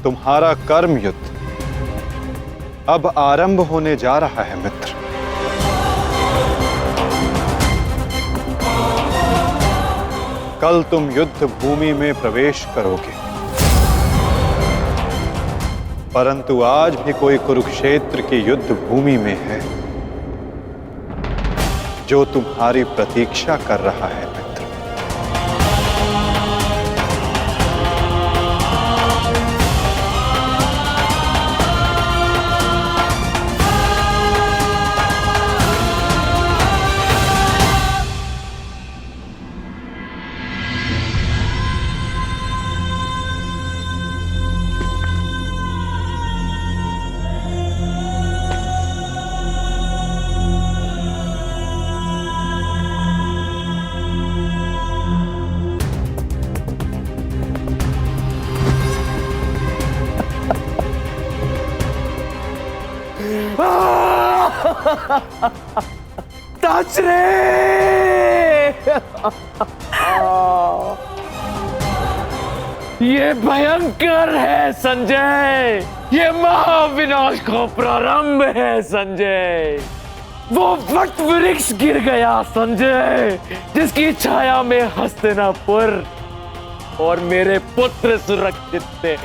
तुम्हारा कर्म युद्ध अब आरंभ होने जा रहा है मित्र। कल तुम युद्ध भूमि में प्रवेश करोगे, परंतु आज भी कोई कुरुक्षेत्र की युद्ध भूमि में है जो तुम्हारी प्रतीक्षा कर रहा है मित्र। टच रे! ये भयंकर है संजय, ये महाविनाश का प्रारंभ है संजय। वो वट वृक्ष गिर गया संजय, जिसकी छाया में हस्तिनापुर और मेरे पुत्र सुरक्षित थे।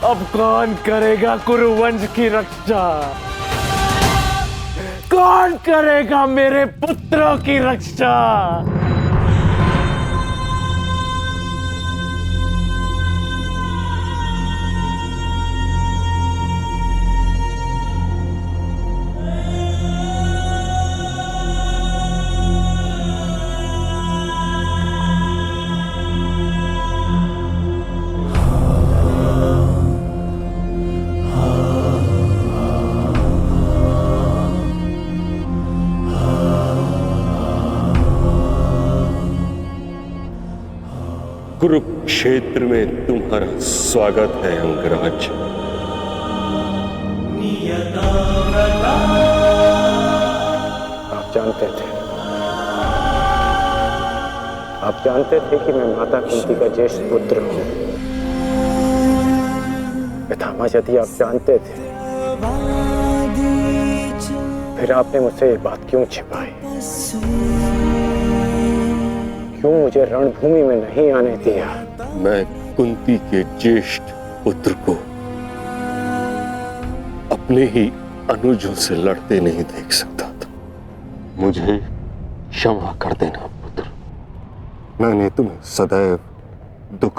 अब कौन करेगा कुरुवंश की रक्षा? कौन करेगा मेरे पुत्रों की रक्षा? कुरुक्षेत्र में तुम्हारा स्वागत है अंगराज। आप जानते थे कि मैं माता कुंती का ज्येष्ठ पुत्र हूँ। पितामह, यदि आप जानते थे फिर आपने मुझसे ये बात क्यों छिपाई? क्यों मुझे रणभूमि में नहीं आने दिया? मैं कुंती के ज्येष्ठ पुत्र को अपने ही अनुजों से लड़ते नहीं देख सकता था। मुझे क्षमा कर देना पुत्र। मैंने तुम्हें सदैव दुख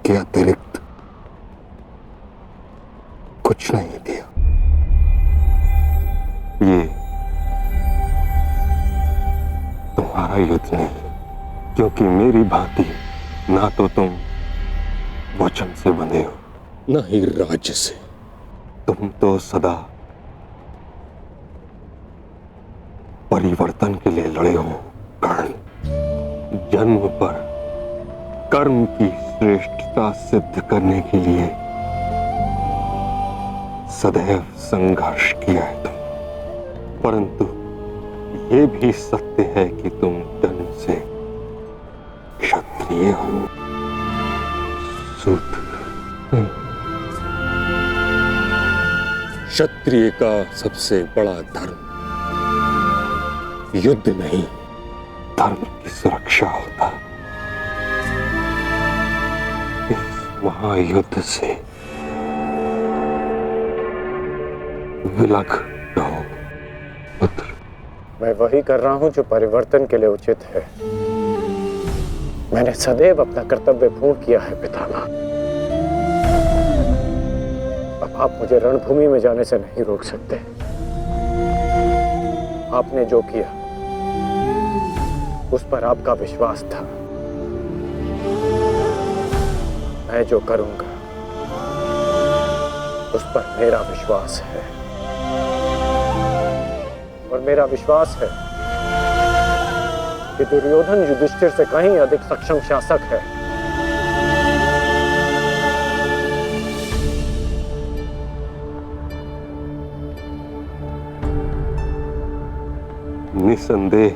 के अतिरिक्त कुछ नहीं दिया। ये तुम्हारा युद्ध नहीं, क्योंकि मेरी भांति ना तो तुम वचन से बंधे हो, न ही राज्य से। तुम तो सदा परिवर्तन के लिए लड़े हो कर्ण। जन्म पर कर्म की श्रेष्ठता सिद्ध करने के लिए सदैव संघर्ष किया है तुम, परंतु ये भी सत्य है कि तुम जन्म से क्षत्रिय हो। सूत्र क्षत्रिय का सबसे बड़ा धर्म युद्ध नहीं, धर्म की सुरक्षा होता। इस महायुद्ध से विलग रहो पुत्र। मैं वही कर रहा हूं जो परिवर्तन के लिए उचित है। मैंने सदैव अपना कर्तव्य पूर्ण किया है पितामह। अब आप मुझे रणभूमि में जाने से नहीं रोक सकते। आपने जो किया उस पर आपका विश्वास था। मैं जो करूंगा उस पर मेरा विश्वास है, और मेरा विश्वास है कि दुर्योधन युधिष्ठिर से कहीं अधिक सक्षम शासक है। निसंदेह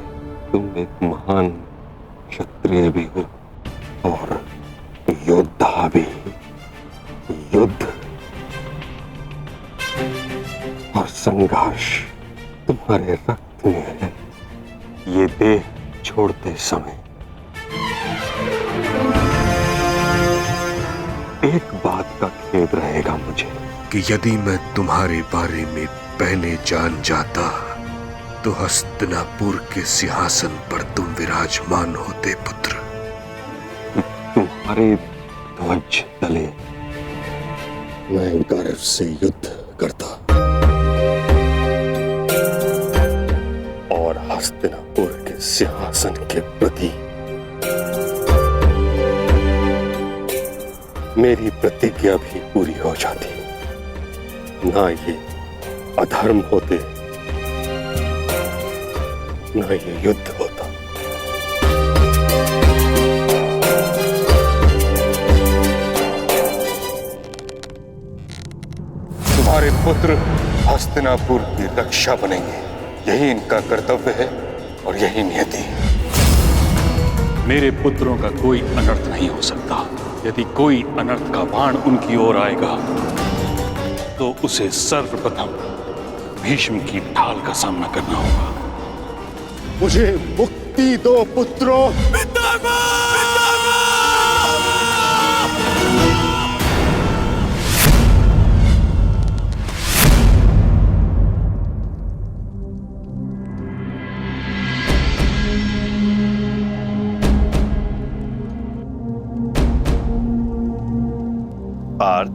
तुम एक महान क्षत्रिय भी हो और योद्धा भी। युद्ध और संघर्ष तुम्हारे रक्त में है। ये देह छोड़ते समय एक बात का खेद रहेगा मुझे कि यदि मैं तुम्हारे बारे में पहले जान जाता तो हस्तिनापुर के सिंहासन पर तुम विराजमान होते पुत्र। तुम्हारे ध्वज तले मैं गर्व से युद्ध करता और हस्तिनापुर के सिंहासन के प्रति मेरी प्रतिज्ञा भी पूरी हो जाती। ना ये अधर्म होते, ना ये युद्ध होता। तुम्हारे पुत्र हस्तिनापुर की रक्षा बनेंगे, यही इनका कर्तव्य है और यही नियति। मेरे पुत्रों का कोई अनर्थ नहीं हो सकता। यदि कोई अनर्थ का बाण उनकी ओर आएगा तो उसे सर्वप्रथम भीष्म की ढाल का सामना करना होगा। मुझे मुक्ति दो पुत्रों। पार्थ,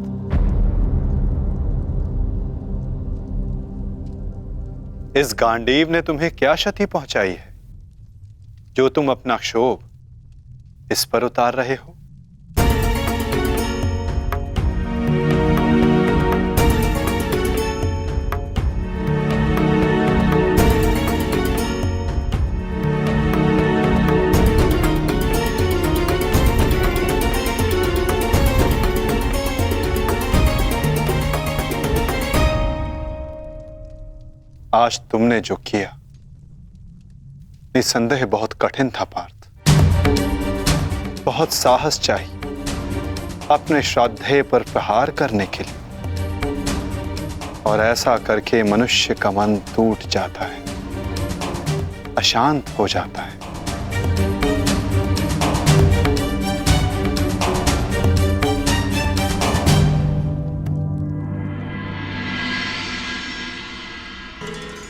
इस गांडीव ने तुम्हें क्या क्षति पहुंचाई है जो तुम अपना क्षोभ इस पर उतार रहे हो? आज तुमने जो किया निसंदेह बहुत कठिन था पार्थ। बहुत साहस चाहिए अपने श्राद्धेय पर प्रहार करने के लिए, और ऐसा करके मनुष्य का मन टूट जाता है, अशांत हो जाता है।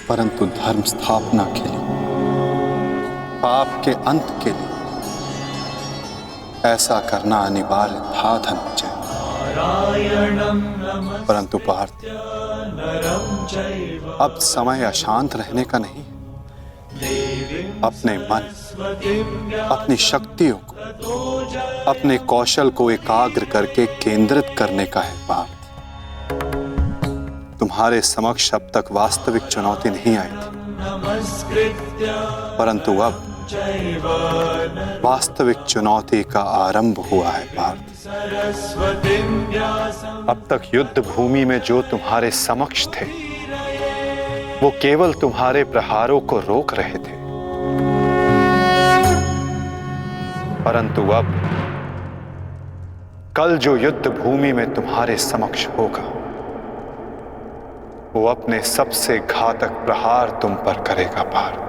परंतु धर्म स्थापना के लिए, पाप के अंत के लिए ऐसा करना अनिवार्य था धनंजय। परंतु पार्थ, अब समय अशांत रहने का नहीं। अपने मन, अपनी शक्तियों को, अपने कौशल को एकाग्र करके केंद्रित करने का है पार्थ। तुम्हारे समक्ष अब तक वास्तविक चुनौती नहीं आई थी, परंतु अब वास्तविक चुनौती का आरंभ हुआ है पार्थ। अब तक युद्ध भूमि में जो तुम्हारे समक्ष थे वो केवल तुम्हारे प्रहारों को रोक रहे थे, परंतु अब कल जो युद्ध भूमि में तुम्हारे समक्ष होगा वो अपने सबसे घातक प्रहार तुम पर करेगा पार्थ।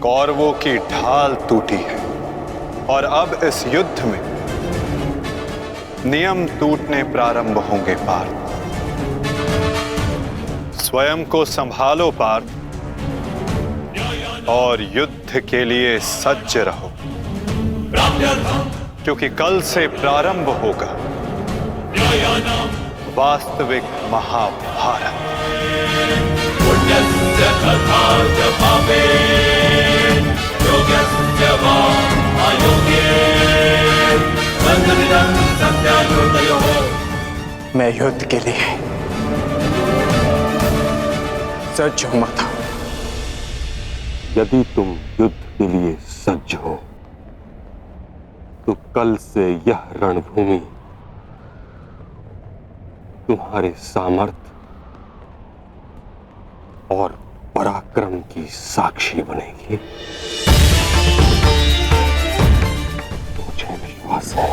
कौरवों की ढाल टूटी है और अब इस युद्ध में नियम टूटने प्रारंभ होंगे पार्थ। स्वयं को संभालो पार्थ और युद्ध के लिए सज्ज रहो, क्योंकि कल से प्रारंभ होगा वास्तविक महाभारत। मैं युद्ध के लिए सज्ज हूं माता। यदि तुम युद्ध के लिए सज्ज हो तो कल से यह रणभूमि तुम्हारे सामर्थ्य और पराक्रम की साक्षी बनेगी। मुझे विश्वास है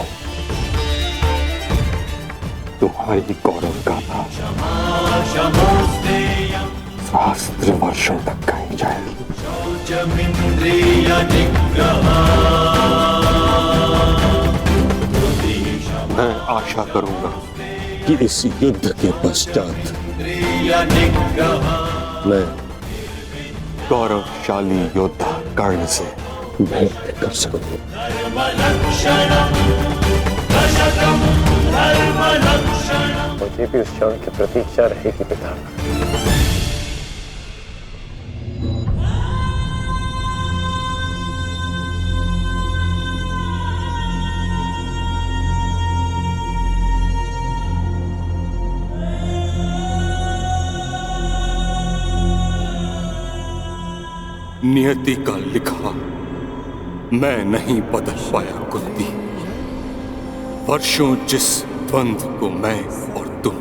तुम्हारी गौरव गाथा सहस्त्र वर्षों तक गाई जाएगी। मैं आशा करूंगा कि इस युद्ध के पश्चात मैं गौरवशाली योद्धा कर्ण से भेंट कर सकूं। मुझे भी उस क्षण की प्रतीक्षा रहेगी पिता। नियति का लिखा मैं नहीं बदल पाया कुंती। वर्षों जिस द्वंद्व को मैं और तुम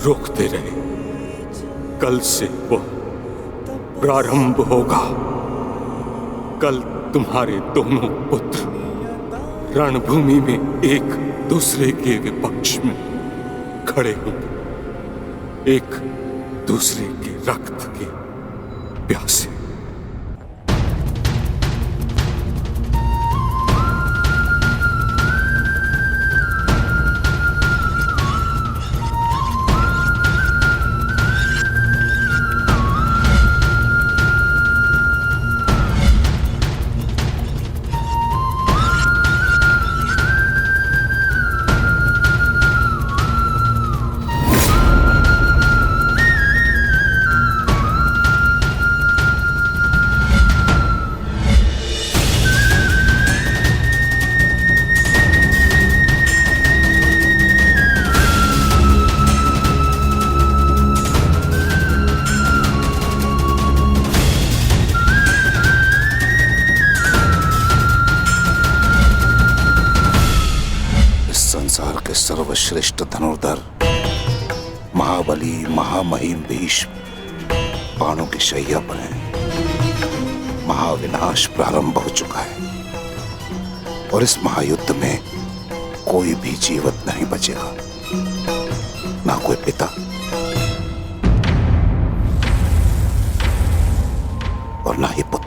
रोकते रहे, कल से वो प्रारंभ होगा। कल तुम्हारे दोनों पुत्र रणभूमि में एक दूसरे के विपक्ष में खड़े होंगे, एक दूसरे के रक्त के प्यासे। सर्वश्रेष्ठ धनुर्धर महाबली महामहिम भीष्म बाणों की शैया पर है। महाविनाश प्रारंभ हो चुका है और इस महायुद्ध में कोई भी जीवित नहीं बचेगा, ना कोई पिता और ना ही पुत्र।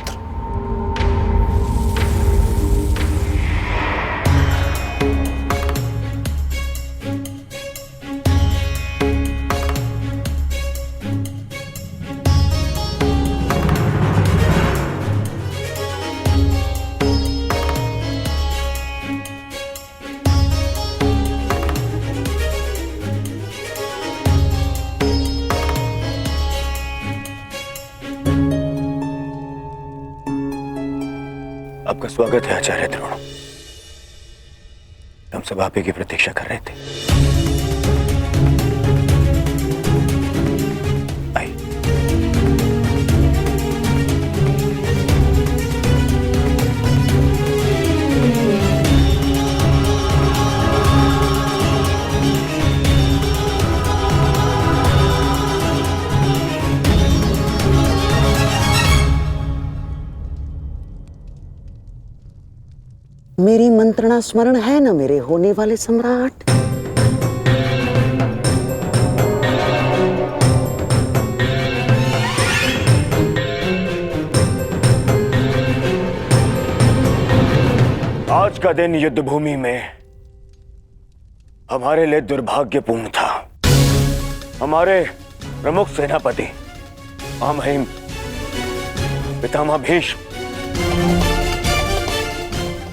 आपका स्वागत है आचार्य द्रोण। हम सब आप ही की प्रतीक्षा कर रहे थे। आइए। मेरी मंत्रणा स्मरण है न मेरे होने वाले सम्राट? आज का दिन युद्ध भूमि में हमारे लिए दुर्भाग्यपूर्ण था। हमारे प्रमुख सेनापति महामहिम पितामह भीष्म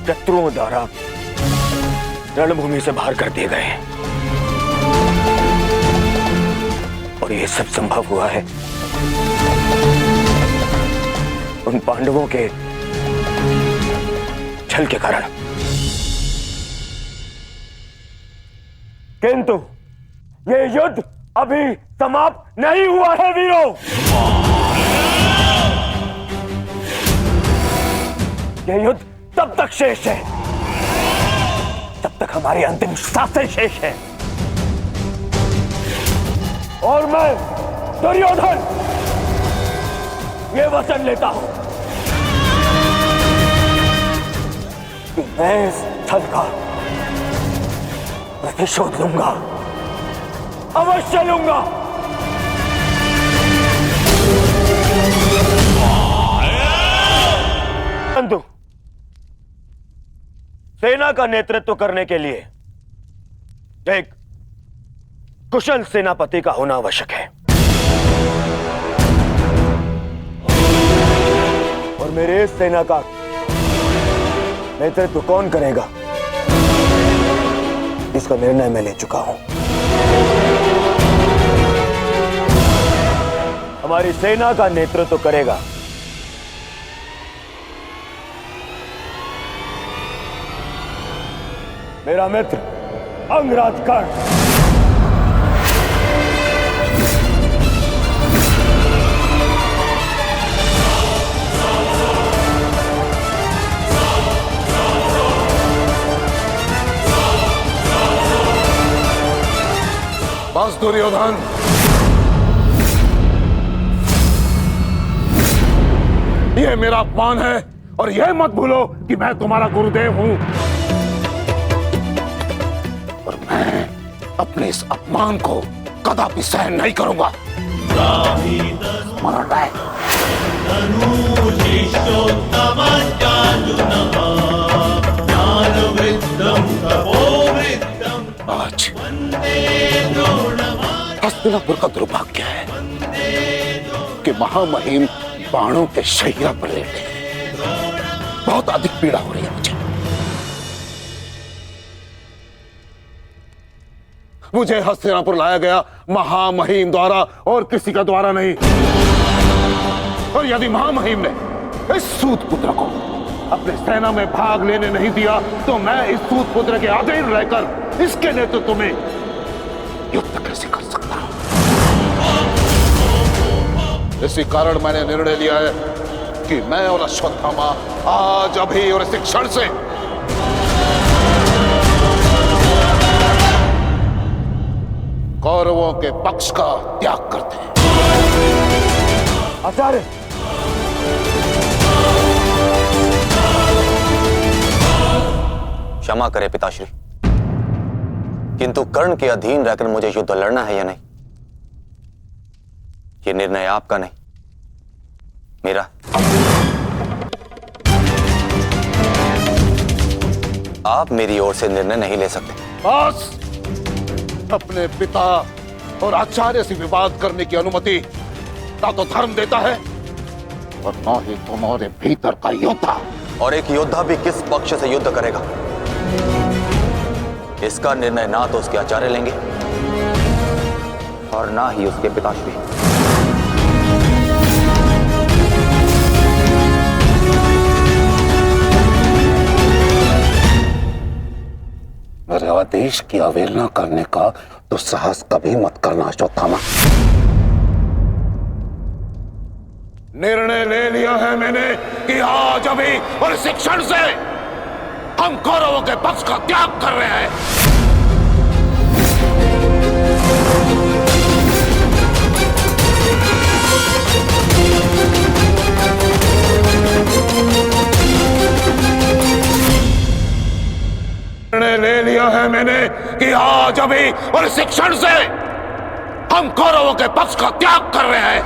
शत्रुओं द्वारा रणभूमि से बाहर कर दिए गए और यह सब संभव हुआ है उन पांडवों के छल के कारण। किंतु यह युद्ध अभी समाप्त नहीं हुआ है वीरों। यह युद्ध तब तक शेष है जब तक हमारी अंतिम सांसें शेष है। और मैं दुर्योधन ये वचन लेता हूं कि मैं इस छल का प्रतिशोध लूंगा, अवश्य लूंगा। परंतु सेना का नेतृत्व करने के लिए एक कुशल सेनापति का होना आवश्यक है, और मेरे इस सेना का नेतृत्व कौन करेगा इसका निर्णय मैं ले चुका हूं। हमारी सेना का नेतृत्व करेगा मेरा मित्र अंगराज कर्ण। बस दुर्योधन, ये मेरा अपमान है और यह मत भूलो कि मैं तुम्हारा गुरुदेव हूं, और मैं अपने इस अपमान को कदापि सहन नहीं करूंगा। आज हस्तिनापुर का दुर्भाग्य है कि महामहिम बाणों के शैया पर लेटे हैं। बहुत अधिक पीड़ा हो रही है मुझे हस्तिनापुर लाया गया महामहिम द्वारा और किसी का द्वारा नहीं। और यदि महामहिम ने इस सूत पुत्र को अपने सेना में भाग लेने नहीं दिया तो मैं इस सूत पुत्र के अधीन रहकर इसके नेतृत्व में युद्ध कैसे कर सकता हूं। इसी कारण मैंने निर्णय लिया है कि मैं और अश्वत्थामा आज अभी और इसी क्षण से कौरवों के पक्ष का त्याग करते हैं। आचार्य, क्षमा करें पिताश्री, किंतु कर्ण के अधीन रहकर मुझे युद्ध लड़ना है या नहीं, ये निर्णय आपका नहीं, मेरा। आप मेरी ओर से निर्णय नहीं ले सकते। बस, अपने पिता और आचार्य से विवाद करने की अनुमति ना तो धर्म देता है और न ही तुम्हारे भीतर का योद्धा। और एक योद्धा भी किस पक्ष से युद्ध करेगा, इसका निर्णय ना तो उसके आचार्य लेंगे और ना ही उसके पिताश्री। मेरे आदेश की अवहेलना करने का तो साहस कभी मत करना अश्वत्थामा। निर्णय ले लिया है मैंने कि आज अभी और इस क्षण से हम कौरवों के पक्ष का त्याग कर रहे हैं। निर्णय ले लिया है मैंने कि आज अभी और इस क्षण से हम कौरवों के पक्ष का त्याग कर रहे हैं।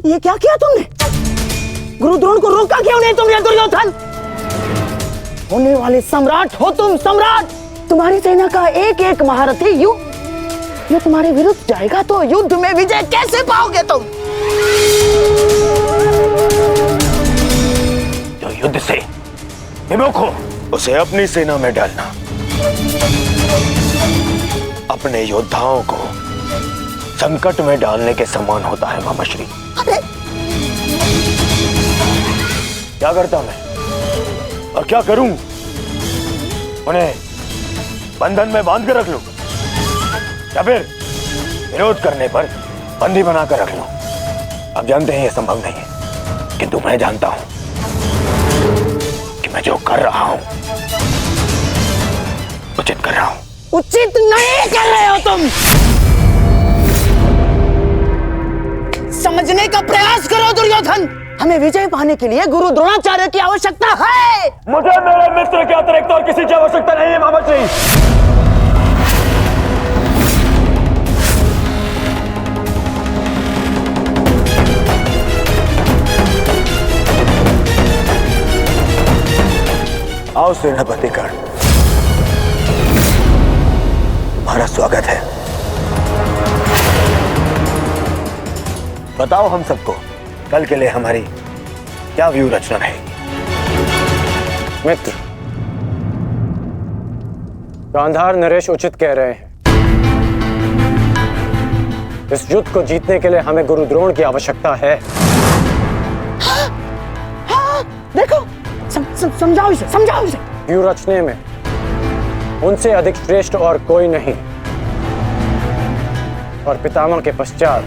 ये क्या किया तुमने? गुरुद्रोण को रोका क्यों नहीं तुमने दुर्योधन? होने वाले सम्राट हो तुम, सम्राट। तुम्हारी सेना का एक एक महारथी ये तुम्हारे विरुद्ध जाएगा तो युद्ध में विजय कैसे पाओगे तुम? जो युद्ध से विमुख हो उसे अपनी सेना में डालना। अपने योद्धाओं को संकट में डालने के समान होता है मामाश्री। क्या करता मैं और क्या करूं? उन्हें बंधन में बांध कर रख लूं या फिर विरोध करने पर बंदी बनाकर रख लूं? आप जानते हैं यह संभव नहीं है, किंतु मैं जानता हूं कि मैं जो कर रहा हूं उचित कर रहा हूं। उचित नहीं कर रहे हो तुम। समझने का प्रयास करो दुर्योधन। हमें विजय पाने के लिए गुरु द्रोणाचार्य की आवश्यकता है। मुझे मेरे मित्र के अतिरिक्त और किसी की आवश्यकता नहीं है मामाश्री। आओ सेनापति कर्ण, तुम्हारा स्वागत है। बताओ हम सबको कल के लिए हमारी क्या व्यू रचना रहेगी? मित्र, गांधार नरेश उचित कह रहे हैं। इस युद्ध को जीतने के लिए हमें गुरु द्रोण की आवश्यकता है। हाँ, देखो समझाओ इसे, समझाओ इसे। व्यू रचने में उनसे अधिक श्रेष्ठ और कोई नहीं, और पितामह के पश्चात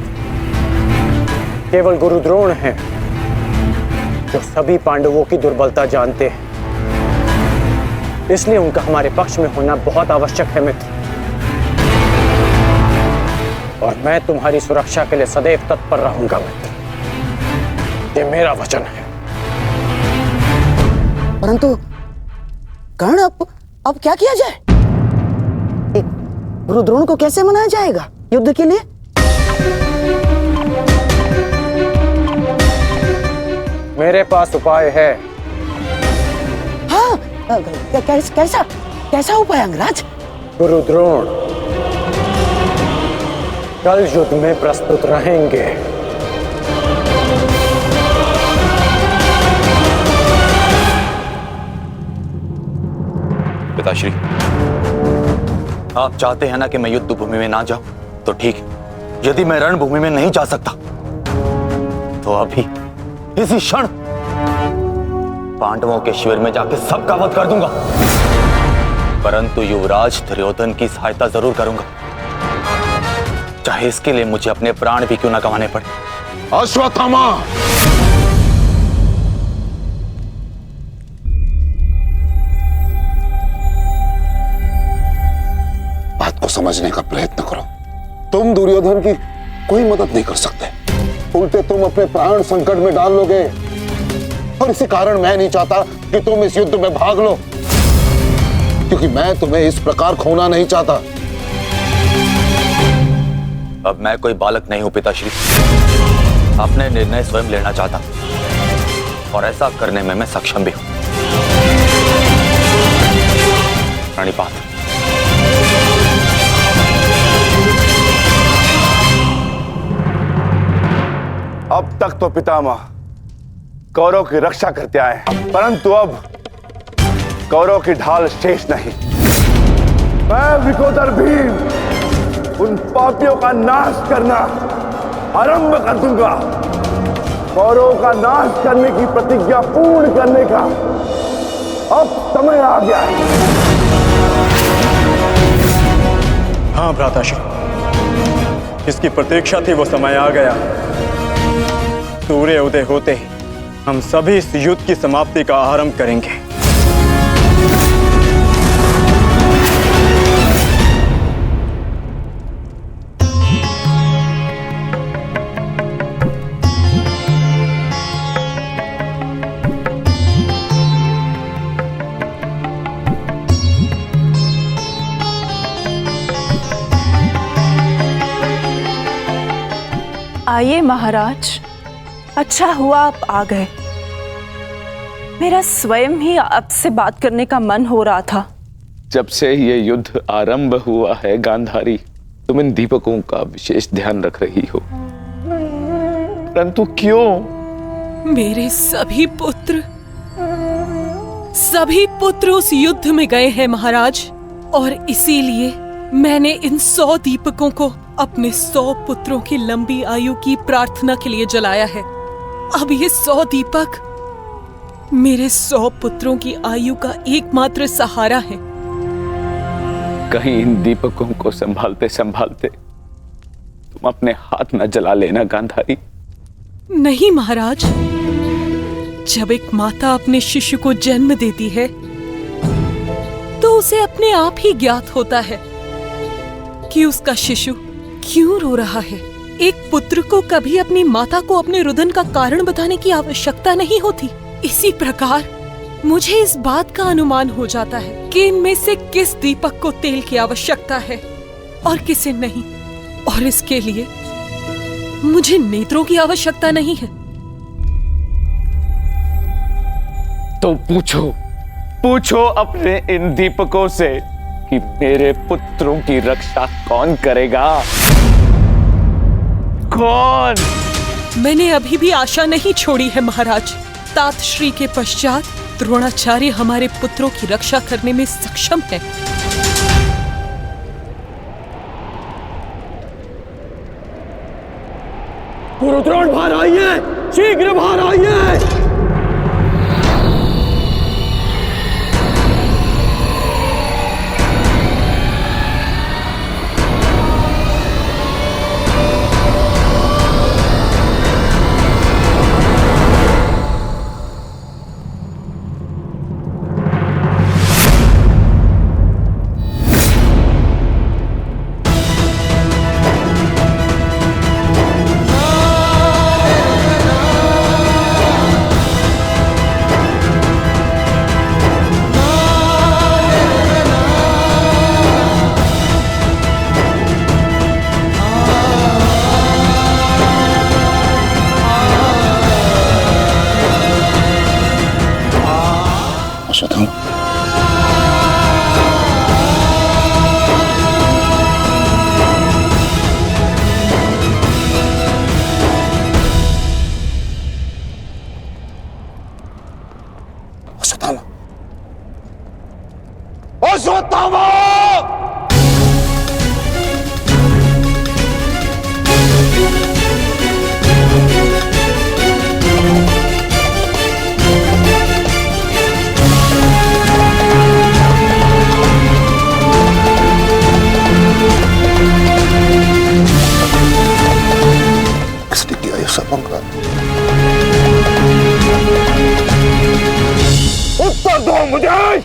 केवल गुरु द्रोण हैं जो सभी पांडवों की दुर्बलता जानते हैं। इसलिए उनका हमारे पक्ष में होना बहुत आवश्यक है मित्र, और मैं तुम्हारी सुरक्षा के लिए सदैव तत्पर रहूंगा मित्र। ये मेरा वचन है। परंतु कर्ण, अब क्या किया जाए? गुरु द्रोण को कैसे मनाया जाएगा युद्ध के लिए? मेरे पास उपाय है। हाँ, कैसा कैसा उपाय अंगराज? गुरु द्रोण कल युद्ध में प्रस्तुत रहेंगे। पिताश्री, आप चाहते हैं ना कि मैं युद्ध भूमि में ना जाऊं, तो ठीक है। यदि मैं रणभूमि में नहीं जा सकता तो अभी इसी क्षण पांडवों के शिविर में जाकर सबका वध कर दूंगा, परंतु युवराज दुर्योधन की सहायता जरूर करूंगा, चाहे इसके लिए मुझे अपने प्राण भी क्यों ना गंवाने पड़े। अश्वत्थामा, बात को समझने का प्रयत्न करो। तुम दुर्योधन की कोई मदद नहीं कर सकते, उल्टे तुम अपने प्राण संकट में डाल लोगे, और इसी कारण मैं नहीं चाहता कि तुम इस युद्ध में भाग लो, क्योंकि मैं तुम्हें इस प्रकार खोना नहीं चाहता। अब मैं कोई बालक नहीं हूं पिताश्री, अपने निर्णय स्वयं लेना चाहता हूं, और ऐसा करने में मैं सक्षम भी हूं। प्रणिपात। अब तक तो पितामह कौरव की रक्षा करते आए, परंतु अब कौरव की ढाल शेष नहीं। मैं विकोदर भीम उन पापियों का नाश करना आरंभ कर दूंगा। कौरव का नाश करने की प्रतिज्ञा पूर्ण करने का अब समय आ गया है। हाँ भ्राताश्री, जिसकी प्रतीक्षा थी वो समय आ गया। सूर्य उदय होते ही हम सभी इस युद्ध की समाप्ति का आरंभ करेंगे। आइए महाराज, अच्छा हुआ आप आ गए। मेरा स्वयं ही आपसे बात करने का मन हो रहा था। जब से ये युद्ध आरंभ हुआ है गांधारी, तुम इन दीपकों का विशेष ध्यान रख रही हो, परंतु क्यों? मेरे सभी पुत्र उस युद्ध में गए हैं महाराज, और इसीलिए मैंने इन 100 दीपकों को अपने 100 पुत्रों की लंबी आयु की प्रार्थना के लिए जलाया है। अब ये 100 दीपक मेरे 100 पुत्रों की आयु का एकमात्र सहारा है। कहीं इन दीपकों को संभालते संभालते तुम अपने हाथ न जला लेना गांधारी। नहीं महाराज, जब एक माता अपने शिशु को जन्म देती है तो उसे अपने आप ही ज्ञात होता है कि उसका शिशु क्यों रो रहा है। एक पुत्र को कभी अपनी माता को अपने रुदन का कारण बताने की आवश्यकता नहीं होती। इसी प्रकार मुझे इस बात का अनुमान हो जाता है कि इनमें से किस दीपक को तेल की आवश्यकता है और किसे नहीं, और इसके लिए मुझे नेत्रों की आवश्यकता नहीं है। तो पूछो अपने इन दीपकों से कि मेरे पुत्रों की रक्षा कौन करेगा? कौन? मैंने अभी भी आशा नहीं छोड़ी है महाराज। तात श्री के पश्चात द्रोणाचार्य हमारे पुत्रों की रक्षा करने में सक्षम है। गुरुद्रोण बाहर आइए, शीघ्र बाहर आइए। अश्वत्थामा! किसने किया ये सब पंगा? उत्तर दो मुझे,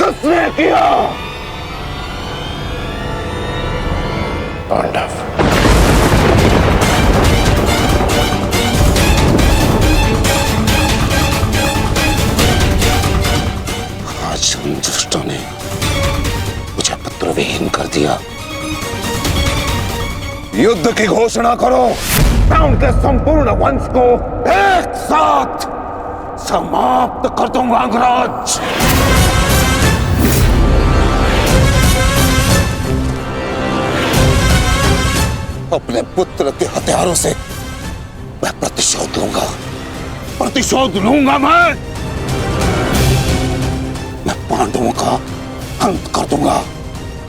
किसने किया? पांडव। आज उन दुष्टों ने मुझे पुत्रविहीन कर दिया। युद्ध की घोषणा करो। मैं उनके संपूर्ण वंश को एक साथ समाप्त कर दूंगा अंगराज। अपने पुत्र के हथियारों से मैं प्रतिशोध लूंगा। प्रतिशोध लूंगा मैं पांडवों का अंत कर दूंगा,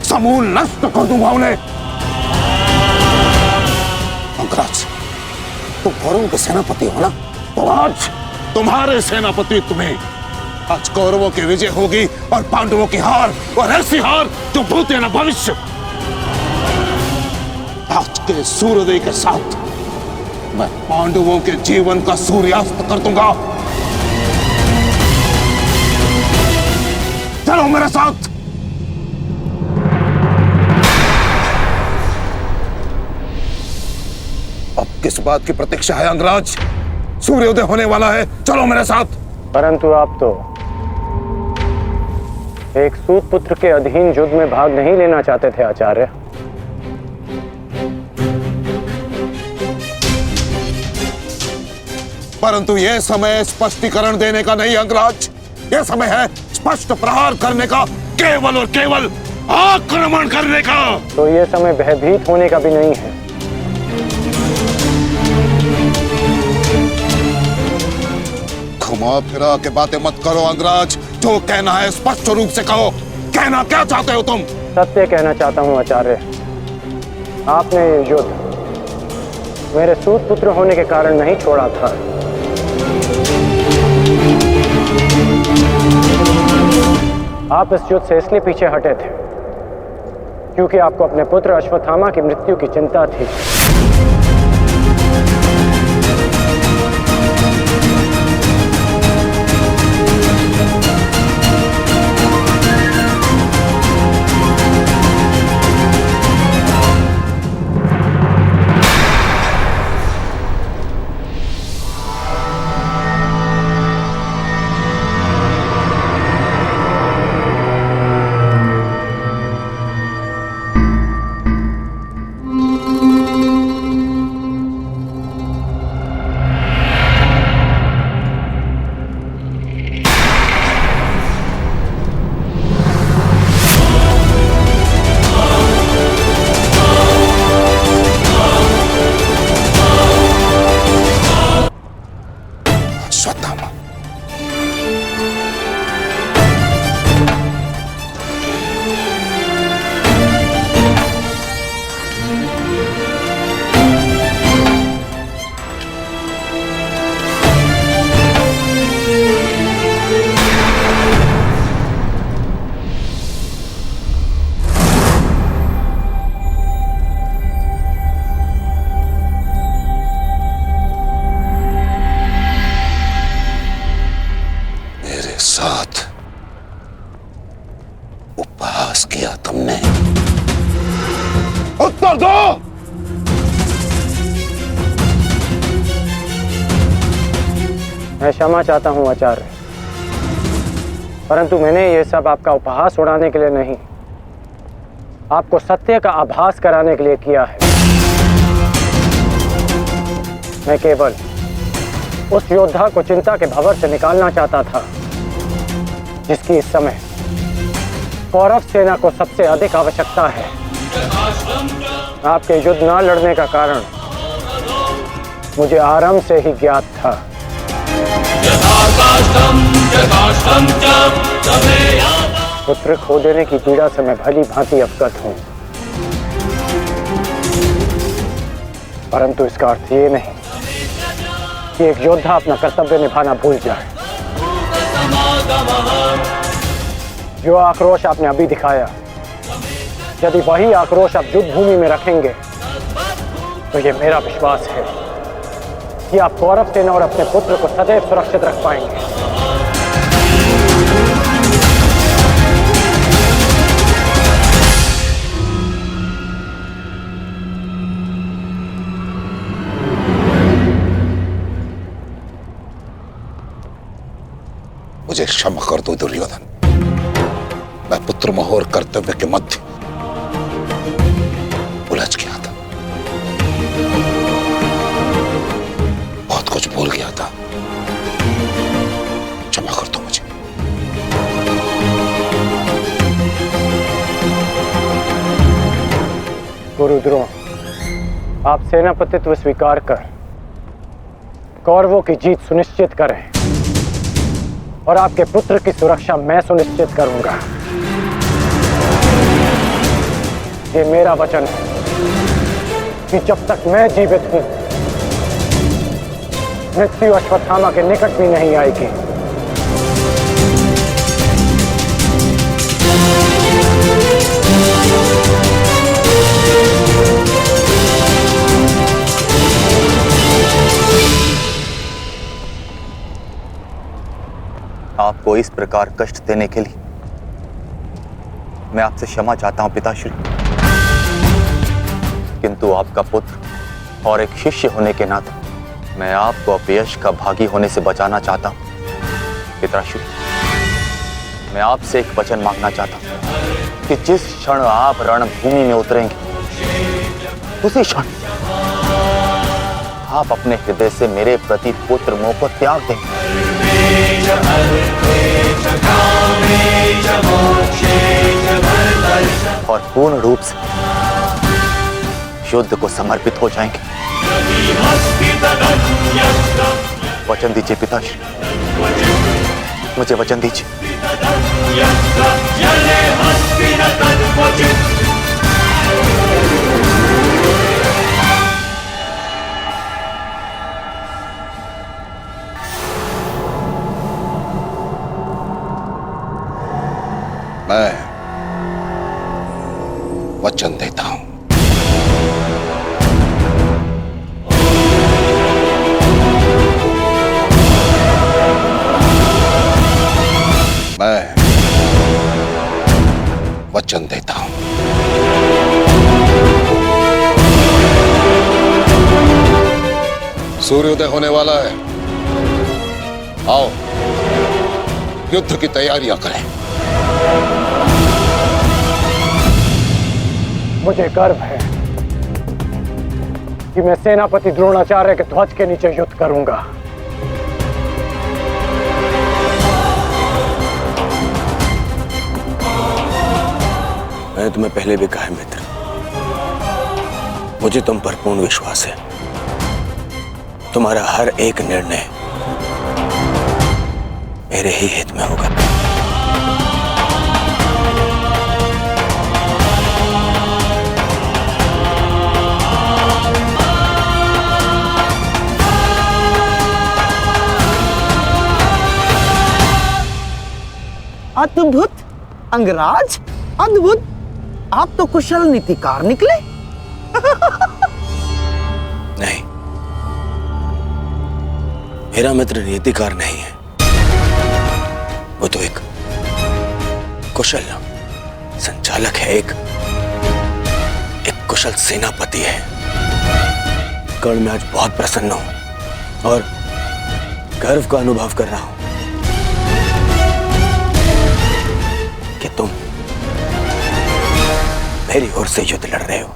समूल नष्ट कर दूंगा उन्हें। अंगराज, तुम कौरवों के सेनापति हो ना? तो आज तुम्हारे सेनापति तुम्हें आज कौरवों की विजय होगी और पांडवों की हार, और ऐसी हार जो भूत है ना भविष्य। आज के सूर्योदय के साथ मैं पांडवों के जीवन का सूर्यास्त कर दूंगा। चलो मेरे साथ। अब किस बात की प्रतीक्षा है अंगराज? सूर्योदय होने वाला है, चलो मेरे साथ। परंतु आप तो एक सूत पुत्र के अधीन युद्ध में भाग नहीं लेना चाहते थे आचार्य। परंतु यह समय स्पष्टीकरण देने का नहीं अंगराज, यह समय है स्पष्ट प्रहार करने का, केवल और केवल आक्रमण करने का। तो यह समय भयभीत होने का भी नहीं है। घुमा फिरा के बातें मत करो अंगराज, जो कहना है स्पष्ट रूप से कहो। कहना क्या चाहते हो तुम? सत्य कहना चाहता हूँ आचार्य। आपने ये युद्ध मेरे सूत पुत्र होने के कारण नहीं छोड़ा था। आप इस युद्ध से इसलिए पीछे हटे थे क्योंकि आपको अपने पुत्र अश्वत्थामा की मृत्यु की चिंता थी। किया तुमने? उत्तर दो। मैं क्षमा चाहता हूं आचार्य, परंतु मैंने ये सब आपका उपहास उड़ाने के लिए नहीं, आपको सत्य का आभास कराने के लिए किया है। मैं केवल उस योद्धा को चिंता के भंवर से निकालना चाहता था जिसकी इस समय कौरव सेना को सबसे अधिक आवश्यकता है। आपके युद्ध न लड़ने का कारण मुझे आरंभ से ही ज्ञात था। पुत्र खो देने की पीड़ा से मैं भली भांति अवगत हूं, परंतु इसका अर्थ ये नहीं कि एक योद्धा अपना कर्तव्य निभाना भूल जाए। जो आक्रोश आपने अभी दिखाया, यदि वही आक्रोश आप युद्ध भूमि में रखेंगे तो ये मेरा विश्वास है कि आप कौरव सेना और अपने पुत्र को सदैव सुरक्षित रख पाएंगे। मुझे क्षमा कर दो दुर्योधन, मैं पुत्र मोह और कर्तव्य के मध्य उलझ गया था, बहुत कुछ भूल गया था। क्षमा कर दो मुझे। गुरु द्रोण, आप सेनापतित्व स्वीकार कर कौरवों की जीत सुनिश्चित करें और आपके पुत्र की सुरक्षा मैं सुनिश्चित करूंगा। ये मेरा वचन है कि जब तक मैं जीवित हूं, मृत्यु अश्वत्थामा के निकट भी नहीं आएगी। आपको इस प्रकार कष्ट देने के लिए मैं आपसे क्षमा चाहता हूं पिताश्री, किंतु आपका पुत्र और एक शिष्य होने के नाते मैं आपको अपयश का भागी होने से बचाना चाहता हूं। पिताश्री, मैं आपसे एक वचन मांगना चाहता हूं कि जिस क्षण आप रणभूमि में उतरेंगे, उसी क्षण आप अपने हृदय से मेरे प्रति पुत्र मोह को त्याग देंगे और पूर्ण रूप से युद्ध को समर्पित हो जाएंगे। वचन दीजिए पिताश्री, मुझे वचन दीजिए। मैं वचन देता हूं, मैं वचन देता हूं। सूर्योदय होने वाला है, आओ युद्ध की तैयारियां करें। मुझे गर्व है कि मैं सेनापति द्रोणाचार्य के ध्वज के नीचे युद्ध करूंगा। मैंने तुम्हें पहले भी कहा है मित्र, मुझे तुम पर पूर्ण विश्वास है। तुम्हारा हर एक निर्णय मेरे ही हित में होगा। अद्भुत अंगराज, अद्भुत। आप तो कुशल नीतिकार निकले। नहीं, मेरा मित्र नीतिकार नहीं है, वो तो एक कुशल संचालक है, एक कुशल सेनापति है। कर्ण मैं आज बहुत प्रसन्न हूं और गर्व का अनुभव कर रहा हूं कि तुम मेरी ओर से युद्ध लड़ रहे हो।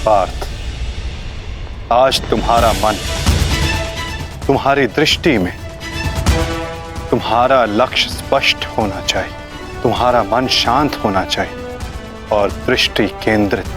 पार्थ, आज तुम्हारा मन, तुम्हारी दृष्टि में तुम्हारा लक्ष्य स्पष्ट होना चाहिए, तुम्हारा मन शांत होना चाहिए और दृष्टि केंद्रित।